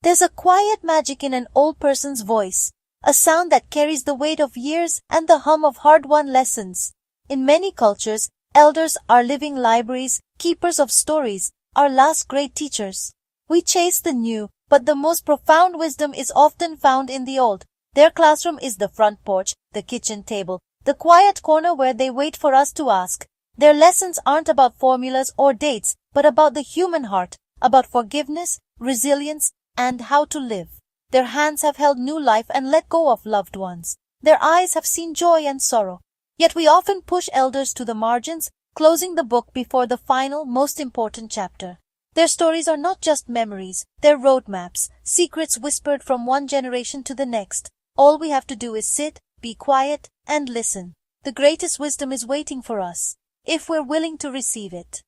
There's a quiet magic in an old person's voice, a sound that carries the weight of years and the hum of hard-won lessons. In many cultures, elders are living libraries, keepers of stories, our last great teachers. We chase the new, but the most profound wisdom is often found in the old. Their classroom is the front porch, the kitchen table, the quiet corner where they wait for us to ask. Their lessons aren't about formulas or dates, but about the human heart, about forgiveness, resilience, and how to live. Their hands have held new life and let go of loved ones. Their eyes have seen joy and sorrow. Yet we often push elders to the margins, closing the book before the final, most important chapter. Their stories are not just memories, they're roadmaps, secrets whispered from one generation to the next. All we have to do is sit, be quiet, and listen. The greatest wisdom is waiting for us, if we're willing to receive it.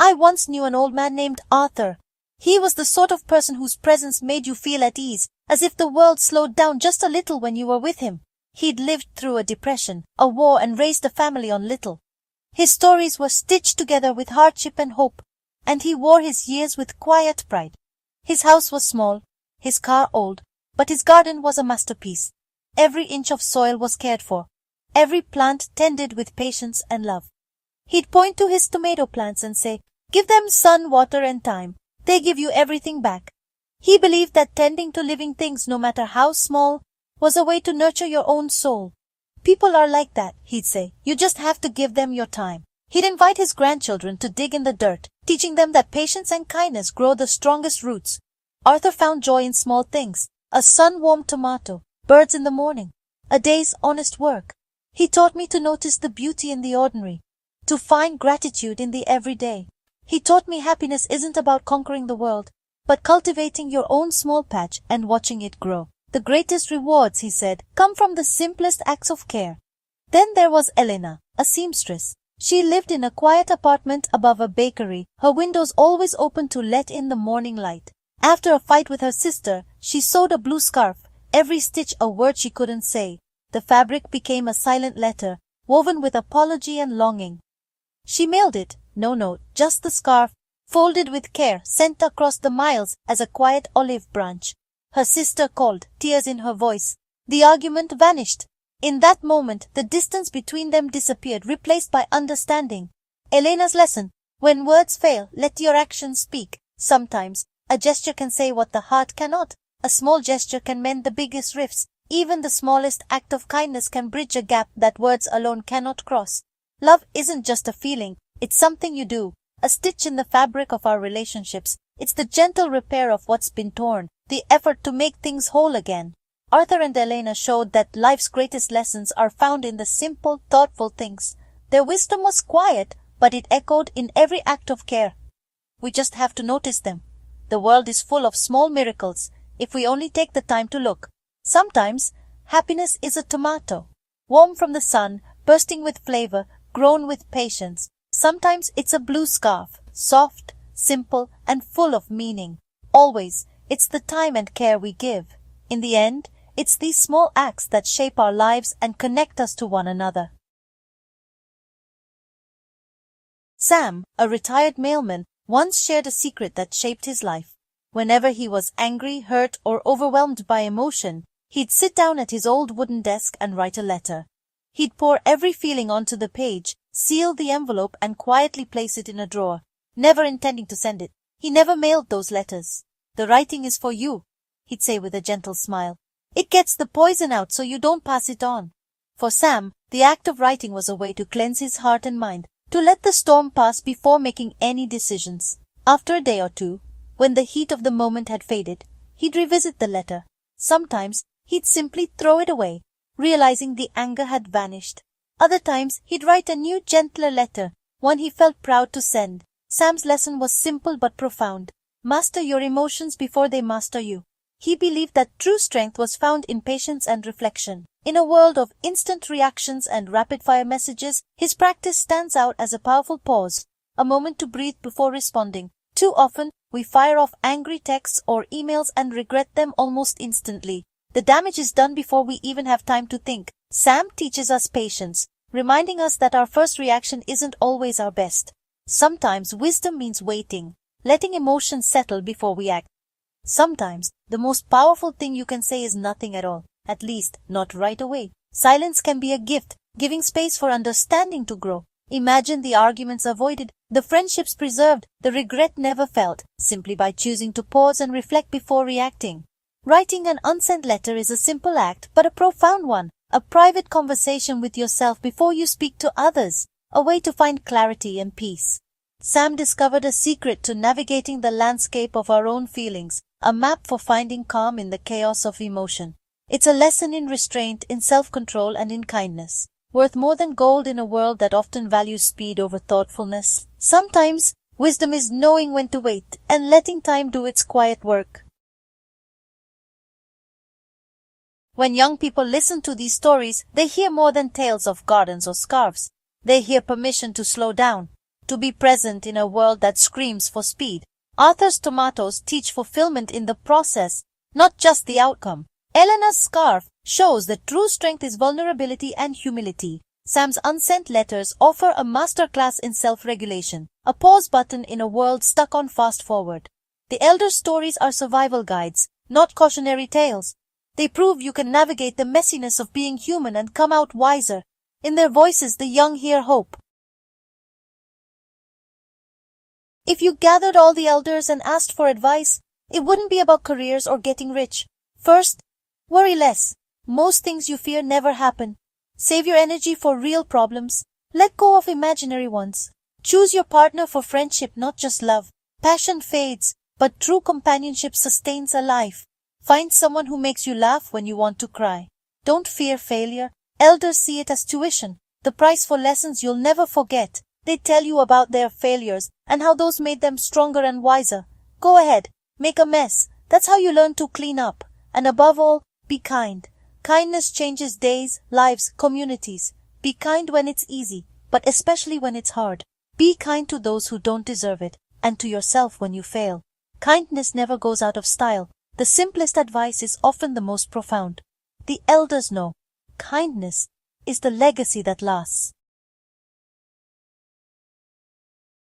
I once knew an old man named Arthur. He was the sort of person whose presence made you feel at ease, as if the world slowed down just a little when you were with him. He'd lived through a depression, a war, and raised a family on little. His stories were stitched together with hardship and hope, and he wore his years with quiet pride. His house was small, his car old, but his garden was a masterpiece. Every inch of soil was cared for, every plant tended with patience and love. He'd point to his tomato plants and say, "Give them sun, water, and time. They give you everything back." He believed that tending to living things, no matter how small, was a way to nurture your own soul. People are like that, he'd say. You just have to give them your time. He'd invite his grandchildren to dig in the dirt, teaching them that patience and kindness grow the strongest roots. Arthur found joy in small things, a sun-warmed tomato, birds in the morning, a day's honest work. He taught me to notice the beauty in the ordinary, to find gratitude in the everyday. He taught me happiness isn't about conquering the world, but cultivating your own small patch and watching it grow. The greatest rewards, he said, come from the simplest acts of care. Then there was Elena, a seamstress. She lived in a quiet apartment above a bakery, her windows always open to let in the morning light. After a fight with her sister, she sewed a blue scarf, every stitch a word she couldn't say. The fabric became a silent letter, woven with apology and longing. She mailed it, no note, just the scarf, folded with care, sent across the miles as a quiet olive branch. Her sister called, tears in her voice. The argument vanished. In that moment, the distance between them disappeared, replaced by understanding. Elena's lesson: when words fail, let your actions speak. Sometimes, a gesture can say what the heart cannot. A small gesture can mend the biggest rifts. Even the smallest act of kindness can bridge a gap that words alone cannot cross. Love isn't just a feeling, it's something you do, a stitch in the fabric of our relationships. It's the gentle repair of what's been torn, the effort to make things whole again. Arthur and Elena showed that life's greatest lessons are found in the simple, thoughtful things. Their wisdom was quiet, but it echoed in every act of care. We just have to notice them. The world is full of small miracles, if we only take the time to look. Sometimes, happiness is a tomato, warm from the sun, bursting with flavor, grown with patience. Sometimes it's a blue scarf, soft, simple, and full of meaning. Always, it's the time and care we give. In the end, it's these small acts that shape our lives and connect us to one another. Sam, a retired mailman, once shared a secret that shaped his life. Whenever he was angry, hurt, or overwhelmed by emotion, he'd sit down at his old wooden desk and write a letter. He'd pour every feeling onto the page, seal the envelope, and quietly place it in a drawer, never intending to send it. He never mailed those letters. "The writing is for you," he'd say with a gentle smile. "It gets the poison out so you don't pass it on." For Sam, the act of writing was a way to cleanse his heart and mind, to let the storm pass before making any decisions. After a day or two, when the heat of the moment had faded, he'd revisit the letter. Sometimes he'd simply throw it away, realizing the anger had vanished. Other times he'd write a new, gentler letter, one he felt proud to send. Sam's lesson was simple but profound. Master your emotions before they master you. He believed that true strength was found in patience and reflection. In a world of instant reactions and rapid-fire messages, his practice stands out as a powerful pause, a moment to breathe before responding. Too often, we fire off angry texts or emails and regret them almost instantly. The damage is done before we even have time to think. Sam teaches us patience, reminding us that our first reaction isn't always our best. Sometimes wisdom means waiting, letting emotions settle before we act. Sometimes, the most powerful thing you can say is nothing at all, at least not right away. Silence can be a gift, giving space for understanding to grow. Imagine the arguments avoided, the friendships preserved, the regret never felt, simply by choosing to pause and reflect before reacting. Writing an unsent letter is a simple act, but a profound one. A private conversation with yourself before you speak to others. A way to find clarity and peace. Sam discovered a secret to navigating the landscape of our own feelings, a map for finding calm in the chaos of emotion. It's a lesson in restraint, in self-control, and in kindness, worth more than gold in a world that often values speed over thoughtfulness. Sometimes, wisdom is knowing when to wait and letting time do its quiet work. When young people listen to these stories, they hear more than tales of gardens or scarves. They hear permission to slow down, to be present in a world that screams for speed. Arthur's tomatoes teach fulfillment in the process, not just the outcome. Eleanor's scarf shows that true strength is vulnerability and humility. Sam's unsent letters offer a masterclass in self-regulation, a pause button in a world stuck on fast forward. The elder stories are survival guides, not cautionary tales. They prove you can navigate the messiness of being human and come out wiser. In their voices, the young hear hope. If you gathered all the elders and asked for advice, it wouldn't be about careers or getting rich. First, worry less. Most things you fear never happen. Save your energy for real problems. Let go of imaginary ones. Choose your partner for friendship, not just love. Passion fades, but true companionship sustains a life. Find someone who makes you laugh when you want to cry. Don't fear failure. Elders see it as tuition, the price for lessons you'll never forget. They tell you about their failures and how those made them stronger and wiser. Go ahead, make a mess. That's how you learn to clean up. And above all, be kind. Kindness changes days, lives, communities. Be kind when it's easy, but especially when it's hard. Be kind to those who don't deserve it, and to yourself when you fail. Kindness never goes out of style. The simplest advice is often the most profound. The elders know. Kindness is the legacy that lasts.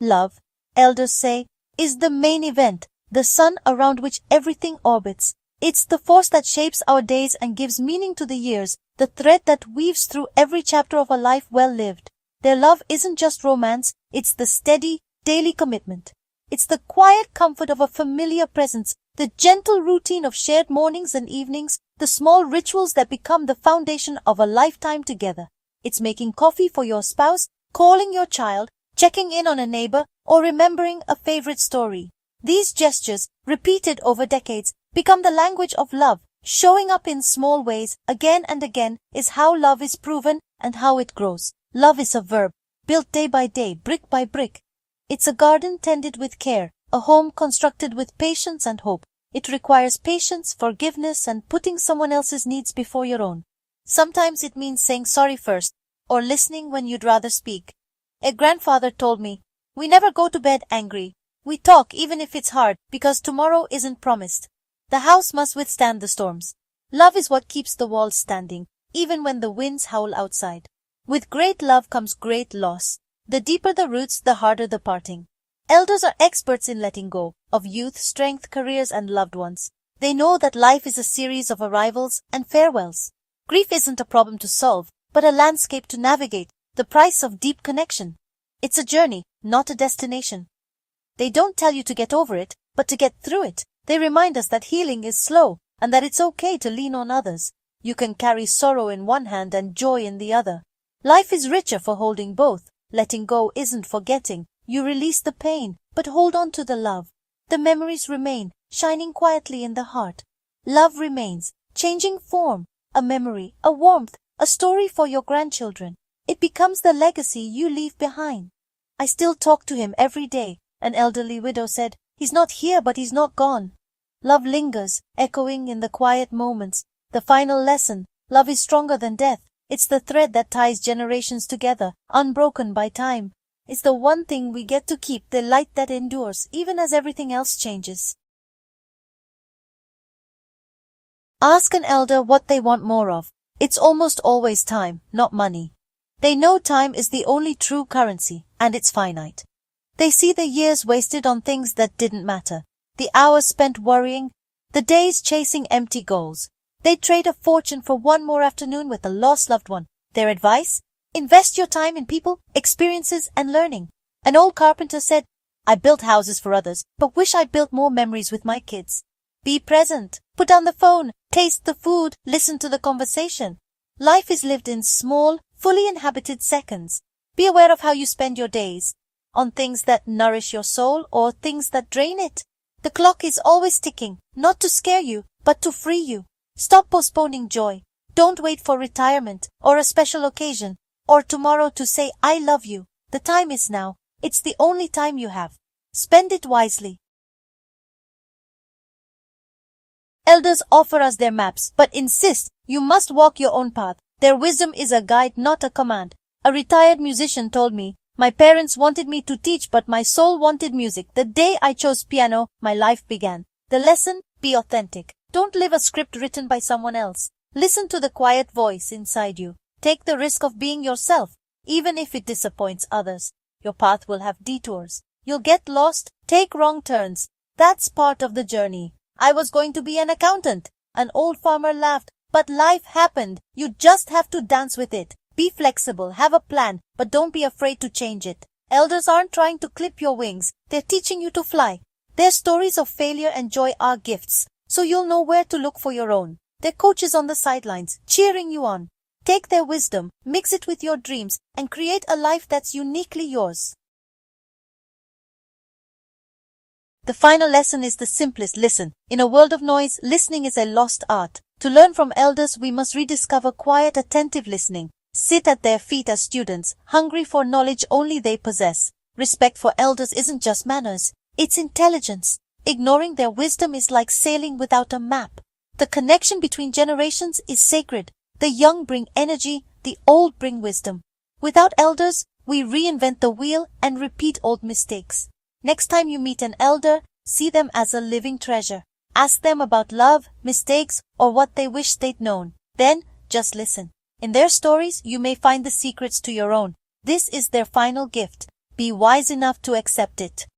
Love, elders say, is the main event, the sun around which everything orbits. It's the force that shapes our days and gives meaning to the years, the thread that weaves through every chapter of a life well lived. Their love isn't just romance, it's the steady, daily commitment. It's the quiet comfort of a familiar presence, the gentle routine of shared mornings and evenings, the small rituals that become the foundation of a lifetime together. It's making coffee for your spouse, calling your child, checking in on a neighbor, or remembering a favorite story. These gestures, repeated over decades, become the language of love. Showing up in small ways, again and again, is how love is proven and how it grows. Love is a verb, built day by day, brick by brick. It's a garden tended with care, a home constructed with patience and hope. It requires patience, forgiveness, and putting someone else's needs before your own. Sometimes it means saying sorry first, or listening when you'd rather speak. A grandfather told me, "We never go to bed angry. We talk even if it's hard, because tomorrow isn't promised." The house must withstand the storms. Love is what keeps the walls standing, even when the winds howl outside. With great love comes great loss. The deeper the roots, the harder the parting. Elders are experts in letting go, of youth, strength, careers, and loved ones. They know that life is a series of arrivals and farewells. Grief isn't a problem to solve, but a landscape to navigate, the price of deep connection. It's a journey, not a destination. They don't tell you to get over it, but to get through it. They remind us that healing is slow, and that it's okay to lean on others. You can carry sorrow in one hand and joy in the other. Life is richer for holding both. Letting go isn't forgetting. You release the pain, but hold on to the love. The memories remain, shining quietly in the heart. Love remains, changing form, a memory, a warmth, a story for your grandchildren. It becomes the legacy you leave behind. I still talk to him every day, an elderly widow said. He's not here, but he's not gone. Love lingers, echoing in the quiet moments. The final lesson, love is stronger than death. It's the thread that ties generations together, unbroken by time. It's the one thing we get to keep, the light that endures, even as everything else changes. Ask an elder what they want more of. It's almost always time, not money. They know time is the only true currency, and it's finite. They see the years wasted on things that didn't matter, the hours spent worrying, the days chasing empty goals. They trade a fortune for one more afternoon with a lost loved one. Their advice? Invest your time in people, experiences, and learning. An old carpenter said, I built houses for others, but wish I built more memories with my kids. Be present. Put down the phone. Taste the food. Listen to the conversation. Life is lived in small, fully inhabited seconds. Be aware of how you spend your days. On things that nourish your soul or things that drain it. The clock is always ticking, not to scare you, but to free you. Stop postponing joy. Don't wait for retirement or a special occasion or tomorrow to say I love you. The time is now. It's the only time you have. Spend it wisely. Elders offer us their maps, but insist you must walk your own path. Their wisdom is a guide, not a command. A retired musician told me, my parents wanted me to teach, but my soul wanted music. The day I chose piano, my life began. The lesson? Be authentic. Don't live a script written by someone else. Listen to the quiet voice inside you. Take the risk of being yourself, even if it disappoints others. Your path will have detours. You'll get lost, take wrong turns. That's part of the journey. I was going to be an accountant. An old farmer laughed, but life happened. You just have to dance with it. Be flexible, have a plan, but don't be afraid to change it. Elders aren't trying to clip your wings. They're teaching you to fly. Their stories of failure and joy are gifts, so you'll know where to look for your own. They're coaches on the sidelines, cheering you on. Take their wisdom, mix it with your dreams, and create a life that's uniquely yours. The final lesson is the simplest. Listen. In a world of noise, listening is a lost art. To learn from elders, we must rediscover quiet, attentive listening. Sit at their feet as students, hungry for knowledge only they possess. Respect for elders isn't just manners, it's intelligence. Ignoring their wisdom is like sailing without a map. The connection between generations is sacred. The young bring energy, the old bring wisdom. Without elders, we reinvent the wheel and repeat old mistakes. Next time you meet an elder, see them as a living treasure. Ask them about love, mistakes, or what they wish they'd known. Then, just listen. In their stories, you may find the secrets to your own. This is their final gift. Be wise enough to accept it.